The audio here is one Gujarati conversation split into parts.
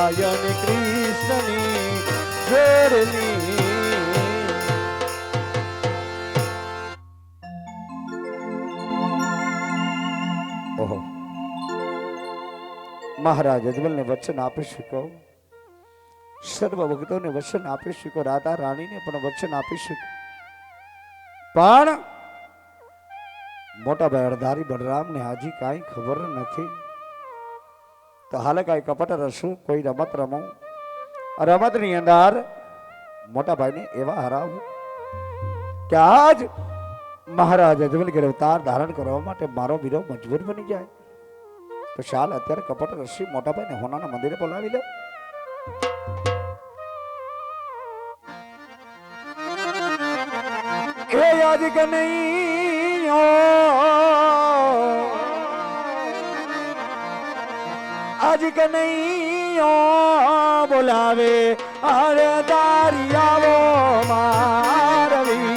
રાધાય ને કૃષ્ણની જોડની. ઓહો, મહારાજ અજમલને વચન આપી શકો, સર્વ ભક્તોને વચન આપી શકો, રાધા રાણીને પણ વચન આપી શકો, પણ મોટા ભાઈ અડધારી બલરામને હાજી કાંઈ ખબર નથી. તો હાલે કાંઈ કપટ રસું, કોઈ રમત રમું, રમતની અંદર મોટા ભાઈને એવા હરાવું કે આજ મહારાજ અજમલ કે અવતાર ધારણ કરવા માટે મારો વીરો મજબૂર બની જાય. તો ચાલ અત્યારે કપટ રસી મોટા ભાઈને હોનાના મંદિરે બોલાવી લે. એ આજ કનૈયો આજ કનૈયો બોલાવે અરે દારિયાવો મારવી.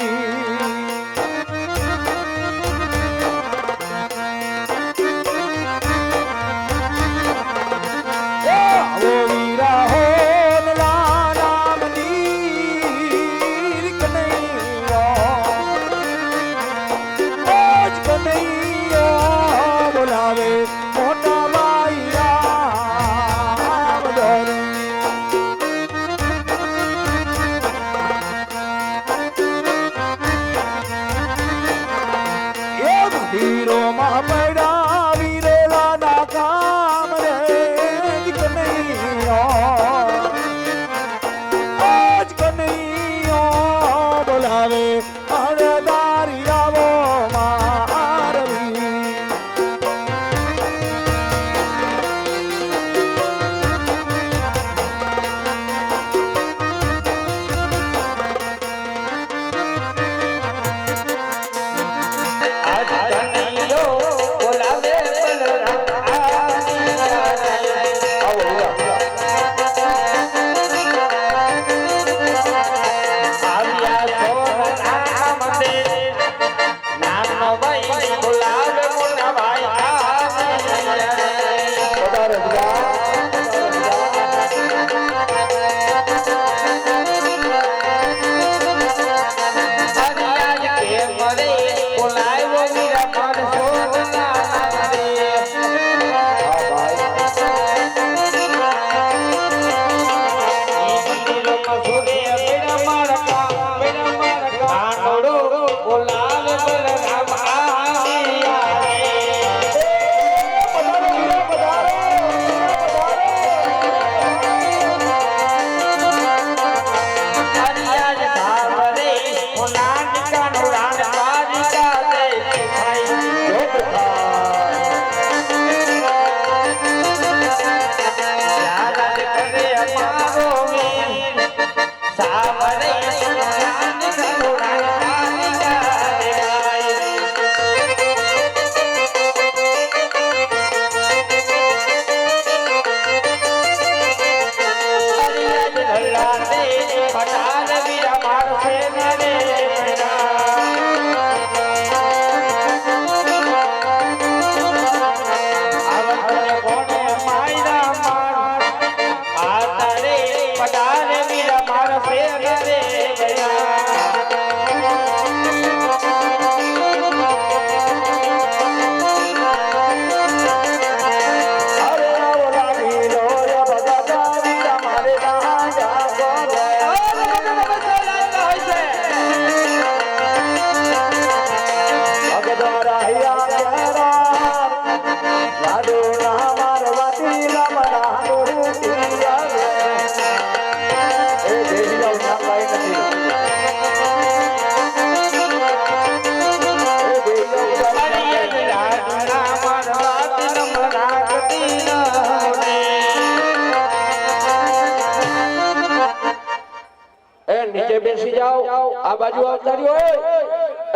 બેસી જાઓ, આ બાજુ આવતા રહ્યો,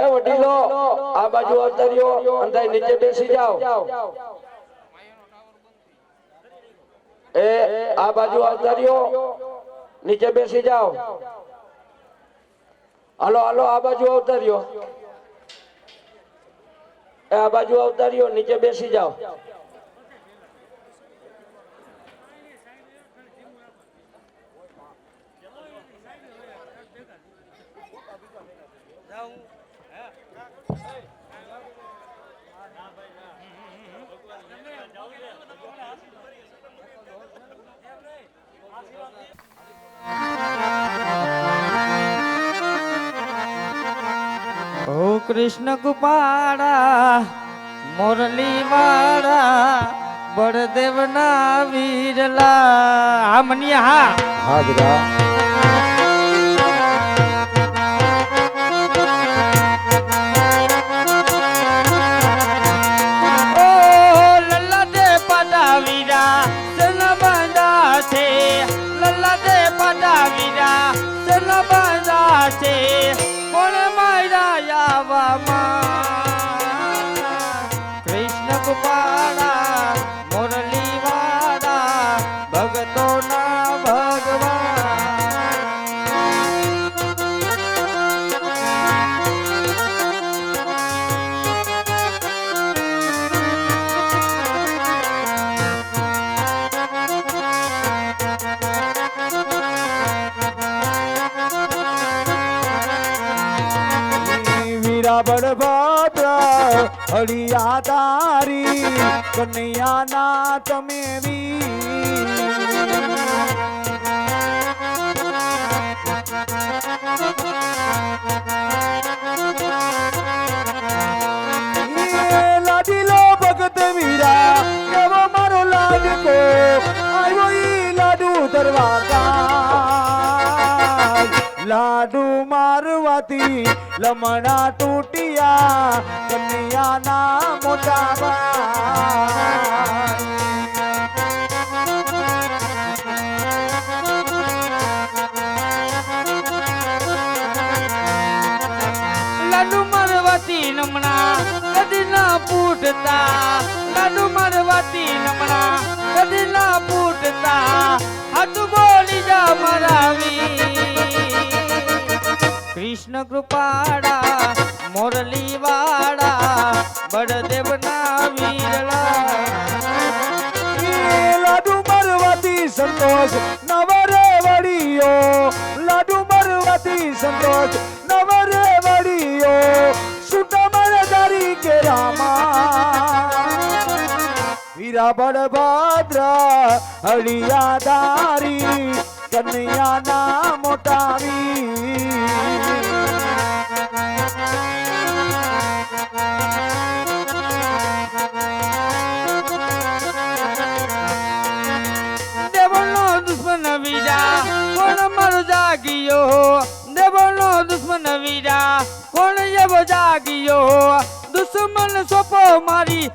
એ વડીલો આ બાજુ આવતા રહ્યો, અંધાઈ નીચે બેસી જાઓ. એ આ બાજુ આવતા રહ્યો, નીચે બેસી જાઓ. હાલો હાલો આ બાજુ આવતા રહ્યો, એ આ બાજુ આવતા રહ્યો, નીચે બેસી જાઓ. કૃષ્ણ કુપાડા મોરલી વાળા બળદેવ ના વીરલા હા મનિયા હા હાજરા ઓ લલ્લા દે પાડા વીરા સન બાંધા છે લલ્લા દે પાડા વીરા સન બાંધા છે કોણ માયરા યાવામાં કૃષ્ણ કુપાડા મોરલી વાળા ભગતો ના ભગવાન વીરા બળભદ્ર હળિયા તારી કનૈયા ના તમે લાડીલો ભગત વીરા એવો મારો લાડકો આવ્યો ઈ લાડુ દરવાજા લાડુ મારવાથી લમણા તૂટિયા કન્યાના મોટા ભાઈ લાડુ મારવાતી નમણા કદી ના ફૂટતા લાડુ મારવાતી નમણા કદી ના ફૂટતા હાથ બોલી જા મરાવી કૃષ્ણ કૃપાડા મોરલી વાળા બળદેવ ના વીરલા લાડુ મારવાથી સંતોષ નવરે વળિયો લાડુ મારવાથી સંતોષ નવરે વળિયો સુટા મરદારી કે રામા વીરા બળભદ્ર હળિયા દારી કન્યાના મોટા દેવનો દુશ્મન વીરા કોણ મર જાગિયો દેવનો દુશ્મન વીરા કોણ એવો જાગિયો દુશ્મન સોપો મારી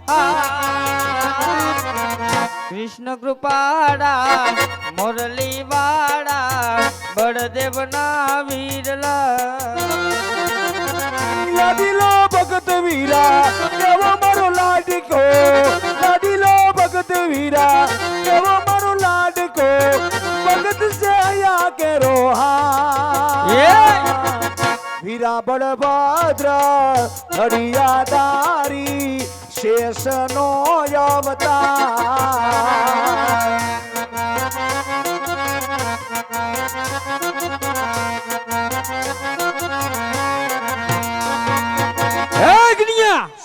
કૃષ્ણ કૃપાડા મોરલી વાળા બળદેવ ના વીરલા લાડીલો ભગત વીરા એવો મારો લાડકો લાડીલો ભગત વીરા એવો મારો લાડકો ભગત સે આયા કે રોહા વીરા બળભદ્ર હરિયા દારી શેષનો અવતાર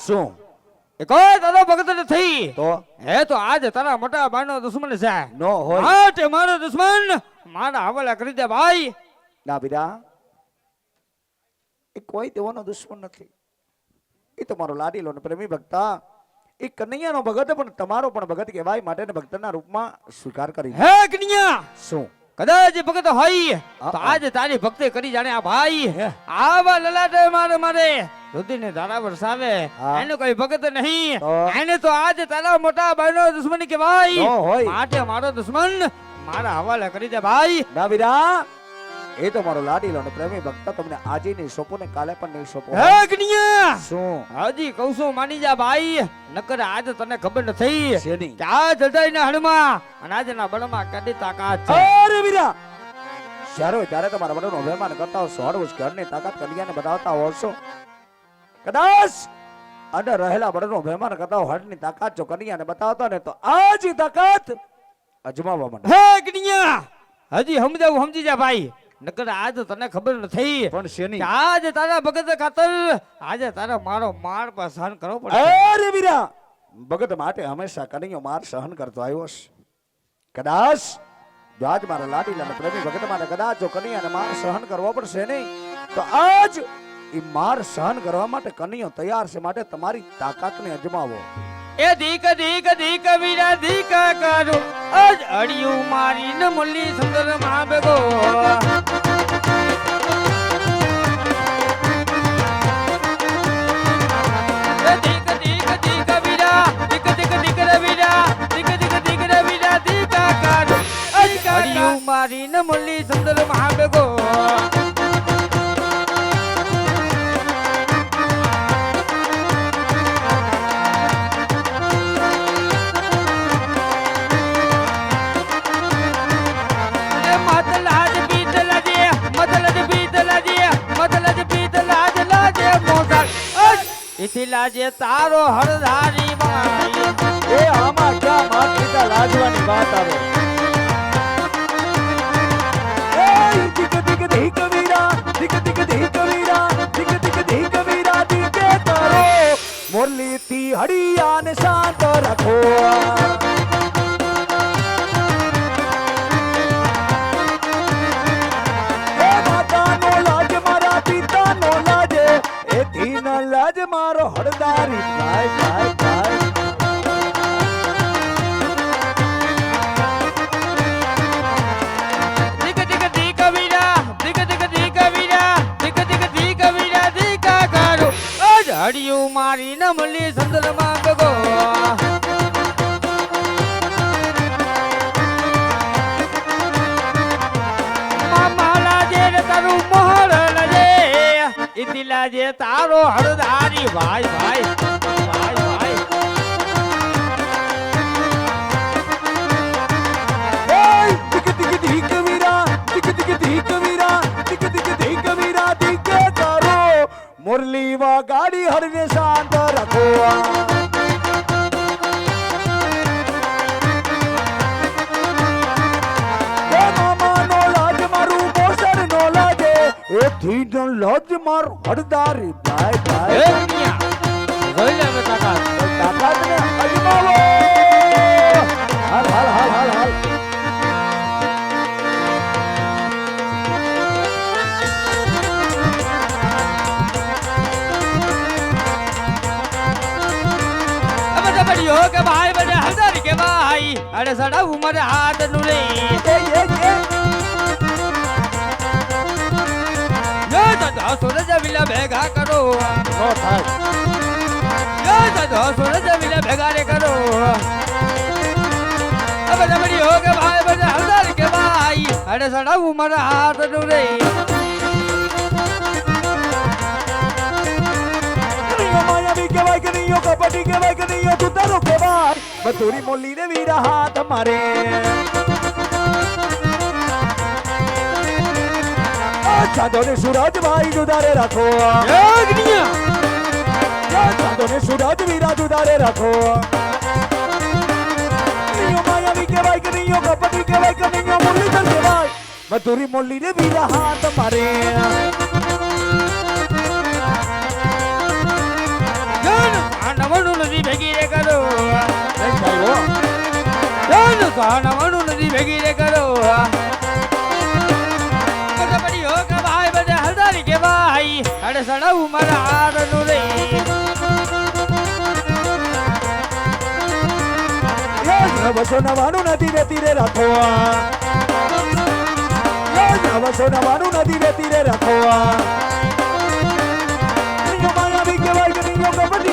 શું એ કોઈ તારો ભગત નથી તો હે તો આજ તારા મોટા ભાઈનો દુશ્મન છે નો હોય માટે મારો દુશ્મન મારા હવાલે કરી દે ભાઈ ના બીરા એ કોઈ દેવાનો દુશ્મન નથી એ તો મારો લાડીલો ને પ્રેમી ભક્તા એ કનૈયાનો ભગત પણ તમારો પણ ભગત કહેવાય માટે ને ભક્તના રૂપમાં સ્વીકાર કરી હે કન્યા શું કદાચ ભગત હોય તો આજ તારી ભક્તિ કરી જાણે આ ભાઈ આવા લલાટે મારે મારે રુધિરને ધારા વરસાવે એનો કોઈ ભગત નહીં એને તો આજ તારા મોટા ભાઈનો દુશ્મન કહેવાય માટે મારો દુશ્મન મારા હવાલે કરી દે ભાઈ ના બીરા એ તો મારો લાડીલો ને પ્રેમી ભક્ત તમને આજે નહીં સોંપો ને કાલે પણ નહીં સોંપો હે કન્યા શું હજી કહું છું માની જા ભાઈ નકર આજ તને ખબર નથી શેની? કે આ જડાઈના હણમાં અને આજના બળમાં કદી તાકાત છે અરે વીરા જ્યારે હોય ત્યારે તમારા વડોનો અભિમાન કરતા હો હળવું ઘરની તાકાત કન્યાને બતાવતા હોશો કદાચ અંદર રહેલા વડોનો અભિમાન કરતા હો હળની તાકાત જો કન્યાને બતાવતા ને તો આજ તાકાત અજમાવવા માંડે હે કન્યા હજી સમજાવું સમજી જા ભાઈ નકર આજ તને ખબર નથી પણ શેની કે આજ તારા ભગત ખાતર આજે તારા મારો માર પર સહન કરવો પડે અરે વીરા ભગત માટે હંમેશા કનૈયો માર સહન કરતો આવ્યો છે કદાચ જો આજ મારા લાડીલા પ્રેમી ભગત માટે કદાચ જો કનૈયાને માર સહન કરવો પડશે નહીં તો આજ એ માર સહન કરવા માટે કનૈયો તૈયાર છે, માટે તમારી તાકાતને અજમાવો. એ ધીક ધીક ધીક વીરા ધીક કરો અજ અડિયું મારીને મુલ્લી સુંદર માં બેગો એ ધીક ધીક ધીક વીરા ધીક ધીક ધીક રે વીરા ધીક ધીક ધીક રે વીરા ધીક કરો અજ અડિયું મારીને મુલ્લી સુંદર માં બેગો इथी लाजे तारो हरधारी माई એ આમાં ક્યાં માર પિતા લાજવાની વાત આવે. એ ધીક ધીક ધીક વીરા ધીક ધીક ધીક વીરા ધીક ધીક ધીક વીરા ધીકે કરો મુરલી થી હડિયાને શાંત રાખો. એ માતાનો લાજ મારા પિતાનો લાજ એથી ન લાજ મારો હળદારી ભાઈ ભાઈ ભાઈ. दिक दिक दिक वीरा दिक दिक दिक वीरा दिक दिक दिक वीरा दिक करो अज हडिયું મારી ન મળી સંદલ માં ગગો મામા લાજે રે તારું મોહર લાજે ઇતિ લાજે તારો હળધારી ભાઈ ભાઈ ભાઈ ભાઈ ધીક ધીક ધીક વીરા ધીક ધીક ધીક વીરા ધીક ધીક ધીક વીરા ધીકે કરો મુરલી વગાડી હરને શાંત રાખો. એ મામાનો લાજ મારું મોસરનો લાજે એથી ન લાજ મારું હળદારી ભાઈ એ ભાઈ. દુનિયા જોઈ લે હવે તાકાત તાકાતને અજમાવો. હાલ હાલ હાલ હાલ હાલ. बड़ियो के भाई बड़े हजार के भाई अरे सड़ा उमर हाथ नुरे ये तो सूरज विला भेगा करो નો થાય. ये तो सूरज विला भेगा रे करो अब बड़ियो के भाई बड़े हजार के भाई अरे सड़ा उमर हाथ नुरे કનૈયો માયાવી કહેવાય, કનૈયો કપટી કહેવાય, કનૈયો તું તારો કહેવાય. મથુરી મોલી ને વીરા હાથ મારે. ચાંદો ને સુરજ ભાઈ જુદારે રાખો. ચાંદો ને સુરજ વીરા જુદારે રાખો. કનૈયો માયાવી કહેવાય, કનૈયો કપટી કહેવાય, કનૈયો મુરલીધર કહેવાય. મથુરી મોલી ને વીરા હાથ મારે. નવણું નદી ભેગી રે કરો નવણું નદી ભેગી રે કરો બડી હો કે ભાઈ બધે હલદારી કે ભાઈ અડે સડાવું મારા હારનું રે નવસો નવાનું નદી રે તીરે રાખો. નવસો નવાનું નદી રે તીરે રાખો. કનૈયો માયાવી કહેવાય, કનૈયો કપટી